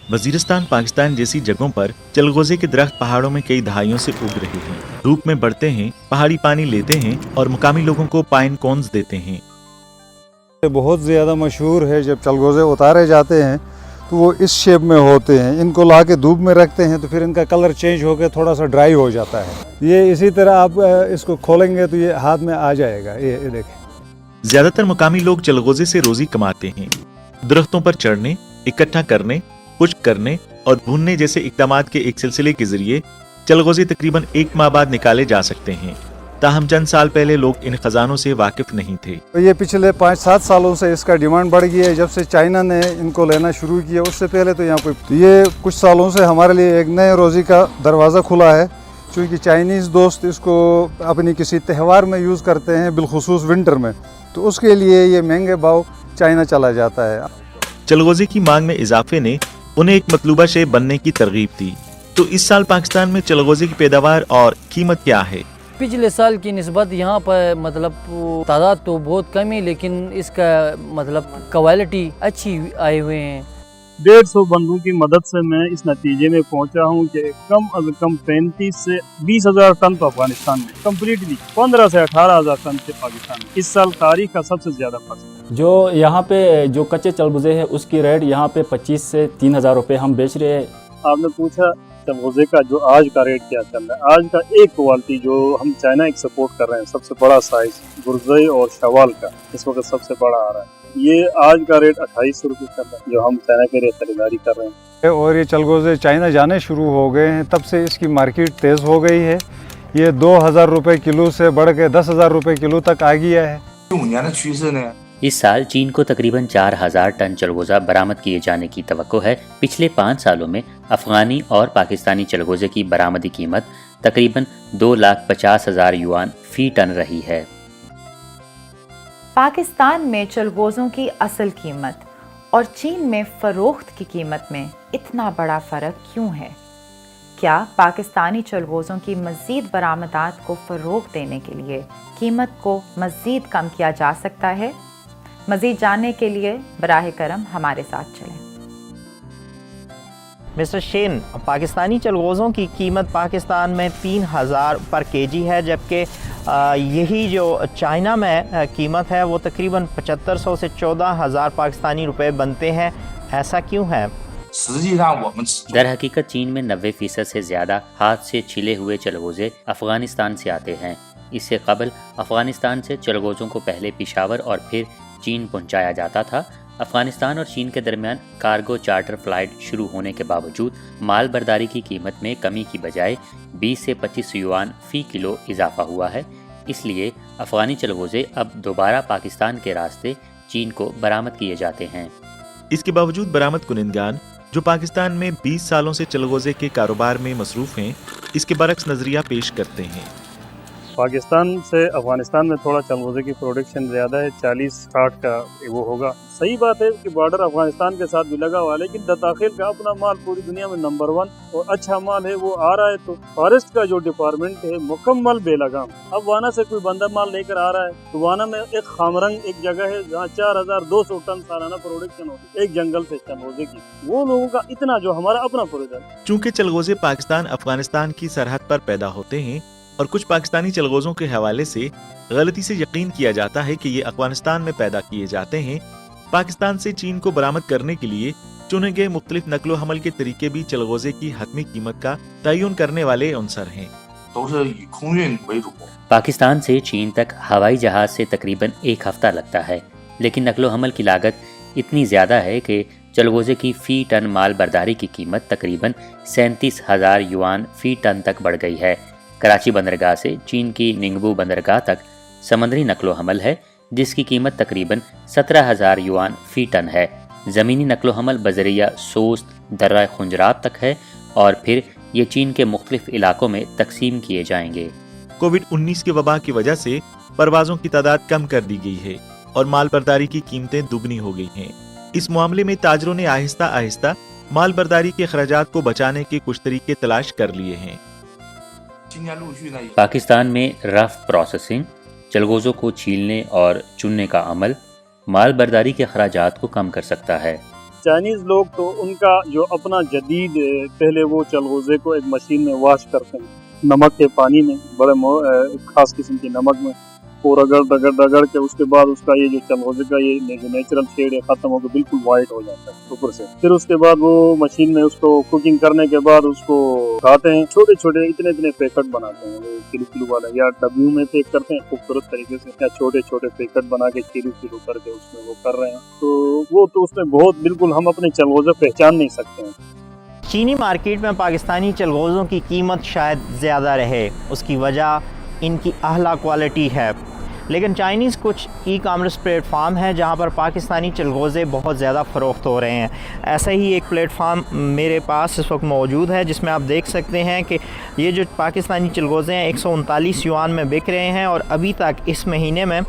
वजीरिस्तान पाकिस्तान जैसी जगहों पर चलगोजे के दरख्त पहाड़ों में कई दहाइयों से उग रहे हैं। धूप में बढ़ते हैं, पहाड़ी पानी लेते हैं और मुकामी लोगों को पाइन कोन्स देते हैं। बहुत ज़्यादा मशहूर है। जब चलगोजे उतारे जाते हैं तो वो इस शेप में होते हैं। इनको ला के धूप में रखते हैं तो फिर इनका कलर चेंज होकर थोड़ा सा ड्राई हो जाता है। ये इसी तरह आप इसको खोलेंगे तो ये हाथ में आ जाएगा। ये देखें। ज्यादातर मुकामी लोग चलगोजे से रोजी कमाते हैं। दरख्तों पर चढ़ने, इकट्ठा करने, खुश्क करने और भूनने जैसे इक़दामात के एक सिलसिले के जरिए चलगोजे तकरीबन 1 माह बाद निकाले जा सकते हैं। ताहम चंद साल पहले लोग इन खजानों से वाकिफ नहीं थे। तो ये पिछले 5-7 सालों से इसका डिमांड बढ़ गई है। जब से चाइना ने इनको लेना शुरू किया, उससे पहले तो यहाँ कोई, ये कुछ सालों से हमारे लिए एक नए रोज़ी का दरवाज़ा खुला है। क्योंकि चाइनीज़ दोस्त इसको अपनी किसी त्यौहार में यूज़ करते हैं, बिलखुसूस विंटर में, तो उसके लिए ये महंगे भाव चाइना चला जाता है। चलगोजे की मांग में इजाफे ने उन्हें एक मतलूबा शे बनने की तरगीब दी। तो इस साल पाकिस्तान में चलगोजे की पैदावार और कीमत क्या है? पिछले साल की निस्बत यहाँ पर तादाद तो बहुत कम है, लेकिन इसका क्वालिटी अच्छी आए हुए हैं। 150 बंदों की मदद से मैं इस नतीजे में पहुंचा हूं कि कम अज कम 35 से 20 हज़ार टन तो अफगानिस्तान में कम्प्लीटली 15 से 18 हज़ार टन से पाकिस्तान में इस साल तारीख का सबसे ज्यादा फसल। जो यहाँ पे जो कच्चे चलगोजे है उसकी रेट यहाँ पे 25 से 3 हज़ार रुपये हम बेच रहे हैं। आपने पूछा चलगोजे का जो आज का रेट क्या चल रहा है। आज का एक क्वालिटी जो हम चाइना एक्सपोर्ट कर रहे हैं, सबसे बड़ा साइज गुरजई और शवाल का इस वक्त सबसे बड़ा आ रहा है। ये आज का रेट 2800 रुपये चल रहा है, जो हम चाइना के लिए खरीदारी कर रहे हैं। और ये चलगोजे चाइना जाने शुरू हो गए हैं, तब से इसकी मार्केट तेज़ हो गई है। ये 2000 रुपये किलो से बढ़ के 10,000 रुपये किलो तक आ गया है। इस साल चीन को तकरीबन 4000 टन चलगोजा बरामद किए जाने की तवक्को है। पिछले 5 सालों में अफगानी और पाकिस्तानी चलगोजे की बरामदी कीमत तकरीबन 2,50,000 युआन फी टन रही है। पाकिस्तान में चलगोजों की असल कीमत और चीन में फ़रोख्त की कीमत में इतना बड़ा फ़र्क क्यों है? क्या पाकिस्तानी चलगोजों की मज़ीद बरामदात को फ़रोग़ देने के लिए कीमत को मज़ीद कम किया जा सकता है? मज़ीद जानने के लिए बराह करम हमारे साथ चलें। मिस्टर शेन, पाकिस्तानी चलगोज़ों की कीमत पाकिस्तान में 3000 पर केजी है, जबकि यही जो चाइना में कीमत है वो तकरीबन 7500 से 14,000 पाकिस्तानी रुपए बनते हैं। ऐसा क्यों है? दर हकीकत चीन में 90% से ज़्यादा हाथ से छिले हुए चलगोजे अफ़गानिस्तान से आते हैं। इससे कबल अफ़गानिस्तान से चलगोजों को पहले पेशावर और फिर चीन पहुंचाया जाता था। अफ़गानिस्तान और चीन के दरमियान कार्गो चार्टर फ़्लाइट शुरू होने के बावजूद माल बर्दारी की कीमत में कमी की बजाय 20 से 25 युआन फ़ी किलो इजाफा हुआ है। इसलिए अफ़गानी चलगोजे अब दोबारा पाकिस्तान के रास्ते चीन को बरामद किए जाते हैं। इसके बावजूद बरामद कुनिंदगान जो पाकिस्तान में 20 सालों से चलगोजे के कारोबार में मसरूफ़ हैं, इसके बरक्स नज़रिया पेश करते हैं। पाकिस्तान से अफगानिस्तान में थोड़ा चलगोजे की प्रोडक्शन ज़्यादा है, 40-60 का वो होगा। सही बात है कि बॉर्डर अफगानिस्तान के साथ भी लगा हुआ है, लेकिन दताखिल का अपना माल पूरी दुनिया में नंबर 1 और अच्छा माल है, वो आ रहा है। तो फॉरेस्ट का जो डिपार्टमेंट है मुकम्मल बेलगाम। अब वाना से कोई बंदा माल लेकर आ रहा है तो वाना में एक खामरंग एक जगह है जहाँ 4200 टन सालाना प्रोडक्शन होती है एक जंगल से चलगोजे की। वो लोगों का इतना जो हमारा अपना प्रोडक्ट। चूँकि चलगोजे पाकिस्तान अफगानिस्तान की सरहद पर पैदा होते हैं और कुछ पाकिस्तानी चलगोजों के हवाले से गलती से यकीन किया जाता है कि ये अफगानिस्तान में पैदा किए जाते हैं, पाकिस्तान से चीन को बरामद करने के लिए चुने गए मुख्तलिफ नकलो हमल के तरीके भी चलगोजे की हतमी कीमत का तयन करने वाले अंसर हैं। पाकिस्तान से चीन तक हवाई जहाज से तकरीबन 1 हफ्ता लगता है, लेकिन नकलो हमल की लागत इतनी ज़्यादा है कि चलगोजे की फ़ी टन माल बर्दारी की कीमत तकरीबन 37,000 युआन फ़ी टन तक बढ़ गई है। कराची बंदरगाह से चीन की निंगबू बंदरगाह तक समंदरी नकलो हमल है, जिसकी कीमत तकरीबन 17,000 युआन फ़ी टन है। ज़मीनी नकलो हमल बजरिया सोस्त दर्रा खुंजरात तक है और फिर ये चीन के मुख्तलिफ इलाकों में तकसीम किए जाएंगे। कोविड-19 की वबा की वजह से परवाज़ों की तादाद कम कर दी गई है और माल बर्दारी की कीमतें दुगनी हो गई हैं। इस मामले में ताजरों ने आहिस्ता आहिस्ता माल बर्दारी के अखराजात को बचाने के कुछ तरीके तलाश कर लिए हैं। पाकिस्तान में रफ प्रोसेसिंग, चलगोजों को छीलने और चुनने का अमल माल बर्दारी के अखराजात को कम कर सकता है। चाइनीज़ लोग तो उनका जो अपना जदीद पहले वो चलगोज़े को एक मशीन में वॉश करते हैं, नमक के पानी में, बड़े ख़ास किस्म के नमक में, और रगड़ के उसके बाद उसका ये जो चलगोज़े का ये जो नेचुरल शेड है ख़त्म होकर बिल्कुल वाइट हो जाता है ऊपर से। फिर उसके बाद वो मशीन में उसको कुकिंग करने के बाद उसको खाते हैं, छोटे छोटे इतने पैकेट बनाते हैं, वो किलो वाला, या डब्बियों में पैक करते हैं खूबसूरत तरीके से, या छोटे छोटे पैकेट बना के किलो करके उसमें वो कर रहे हैं। तो वो तो उसमें बहुत बिल्कुल हम अपने चलगोज़े पहचान नहीं सकते हैं। चीनी मार्केट में पाकिस्तानी चलगोज़ों की कीमत शायद ज़्यादा रहे, उसकी वजह इनकी आला क्वालिटी है, लेकिन चाइनीज़ कुछ ई कामर्स प्लेटफार्म है जहां पर पाकिस्तानी चलगोज़े बहुत ज़्यादा फ़रोख्त हो रहे हैं। ऐसा ही एक प्लेटफार्म मेरे पास इस वक्त मौजूद है जिसमें आप देख सकते हैं कि ये जो पाकिस्तानी चलगोज़े हैं 139 युआन में बिक रहे हैं, और अभी तक इस महीने में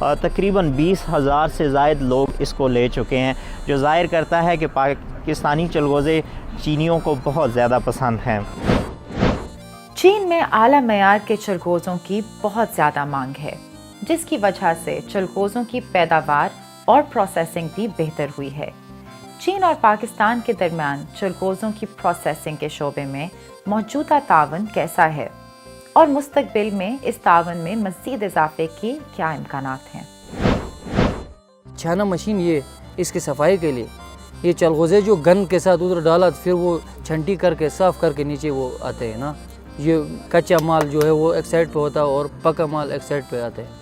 तकरीबन 20,000 से ज़ायद लोग इसको ले चुके हैं, जो ज़ाहिर करता है कि पाकिस्तानी चलगोज़े चीनियों को बहुत ज़्यादा पसंद हैं। चीन में आला मयार के चलगोज़ों की बहुत ज़्यादा मांग है, जिसकी वजह से चलगोज़ों की पैदावार और प्रोसेसिंग भी बेहतर हुई है। चीन और पाकिस्तान के दरमियान चलगोज़ों की प्रोसेसिंग के शोबे में मौजूदा तावन कैसा है, और मुस्तकबिल में इस तावन में मज़ीद इजाफे के क्या इम्कानात हैं? छाना मशीन ये इसकी सफाई के लिए, ये चलगोज़े जो गन के साथ उधर डाला फिर वो छंटी करके साफ़ करके नीचे वो आते हैं ना, ये कच्चा माल जो है वो एक साइड पे होता है और पका माल एक साइड पे आते हैं।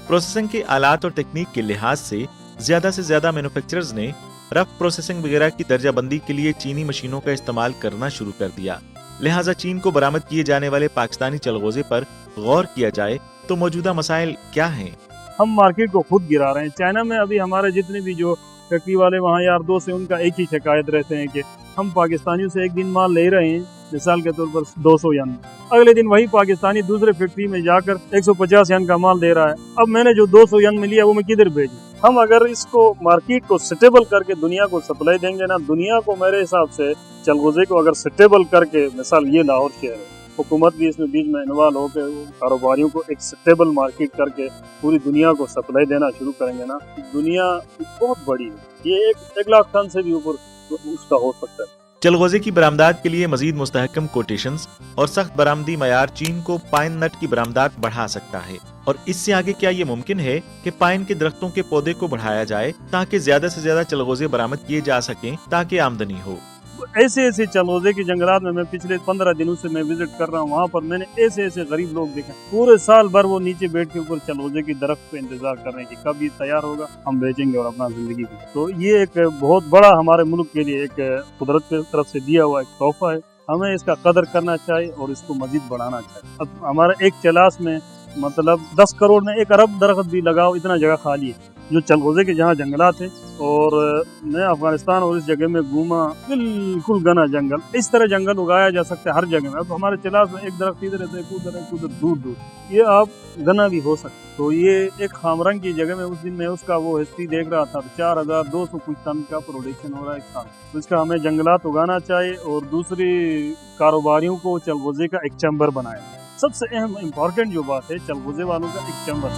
प्रोसेसिंग के आलात और टेक्निक के लिहाज से ज्यादा मैन्युफैक्चरर्स ने रफ प्रोसेसिंग वगैरह की दर्जाबंदी के लिए चीनी मशीनों का इस्तेमाल करना शुरू कर दिया। लिहाजा चीन को बरामद किए जाने वाले पाकिस्तानी चलगोज़े पर गौर किया जाए तो मौजूदा मसाइल क्या हैं? हम मार्केट को खुद गिरा रहे हैं। चाइना में अभी हमारे जितने भी जो फैक्ट्री वाले वहाँ यार दोस्त हैं, उनका एक ही शिकायत रहते हैं कि हम पाकिस्तानियों से एक दिन माल ले रहे हैं, मिसाल के तौर पर 200 यन, अगले दिन वही पाकिस्तानी दूसरे फैक्ट्री में जाकर 150 यन का माल दे रहा है। अब मैंने जो 200 यन में लिया वो मैं किधर भेजूं? हम अगर इसको मार्केट को स्टेबल करके दुनिया को सप्लाई देंगे ना, दुनिया को मेरे हिसाब से चलगोज़े को अगर स्टेबल करके, मिसाल ये लाहौर शहर है, हुकूमत भी इसमें बीच में इन्वॉल्व होकर कारोबारियों को एक स्टेबल मार्केट करके पूरी दुनिया को सप्लाई देना शुरू करेंगे ना, दुनिया बहुत बड़ी है, ये 1 लाख टन से भी ऊपर उसका हो सकता है। चलगोज़े की बरामदात के लिए मजीद मुस्तहकम कोटेशंस और सख्त बरामदी मयार चीन को पाइन नट की बरामदात बढ़ा सकता है, और इससे आगे क्या ये मुमकिन है कि पाइन के दरख्तों के पौधे को बढ़ाया जाए ताकि ज्यादा से ज्यादा चलगोज़े बरामद किए जा सकें ताकि आमदनी हो। ऐसे चलगोज़े के जंगलात में मैं पिछले 15 दिनों से मैं विजिट कर रहा हूँ, वहाँ पर मैंने ऐसे गरीब लोग देखे, पूरे साल भर वो नीचे बैठ के ऊपर चलगोज़े की दरख्त पे इंतजार कर रहे हैं कि कब ये तैयार होगा, हम बेचेंगे और अपना जिंदगी को। तो ये एक बहुत बड़ा हमारे मुल्क के लिए एक कुदरत की तरफ से दिया हुआ एक तोहफा है, हमें इसका कदर करना चाहिए और इसको मजीद बढ़ाना चाहिए। अब हमारे एक चलास में मतलब 10 करोड़ में 1 अरब दरख्त भी लगाओ, इतना जगह खाली है जो चलगोज़े के जहाँ जंगलात है। और मैं अफगानिस्तान और इस जगह में घूमा, बिल्कुल घना जंगल, इस तरह जंगल उगाया जा सकता है हर जगह में। अब हमारे चलास में एक दरख्त इधर है, एक उधर दूर, ये आप घना भी हो सकता। तो ये एक खामरंग की जगह में उस दिन मैं उसका वो हिस्ट्री देख रहा था, 4200 कुछ टन का प्रोडक्शन हो रहा है एक साल। तो इसका हमें जंगलात उगाना चाहिए और दूसरी कारोबारियों को चलगोज़े का एक चैम्बर बनाया। सबसे अहम इम्पोर्टेंट जो बात है, चलगोज़े वालों का एक चैम्बर।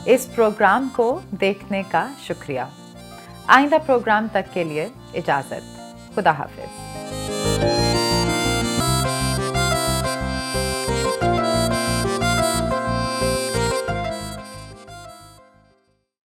इस प्रोग्राम को देखने का शुक्रिया। आइंदा प्रोग्राम तक के लिए इजाज़त। खुदा हाफिज।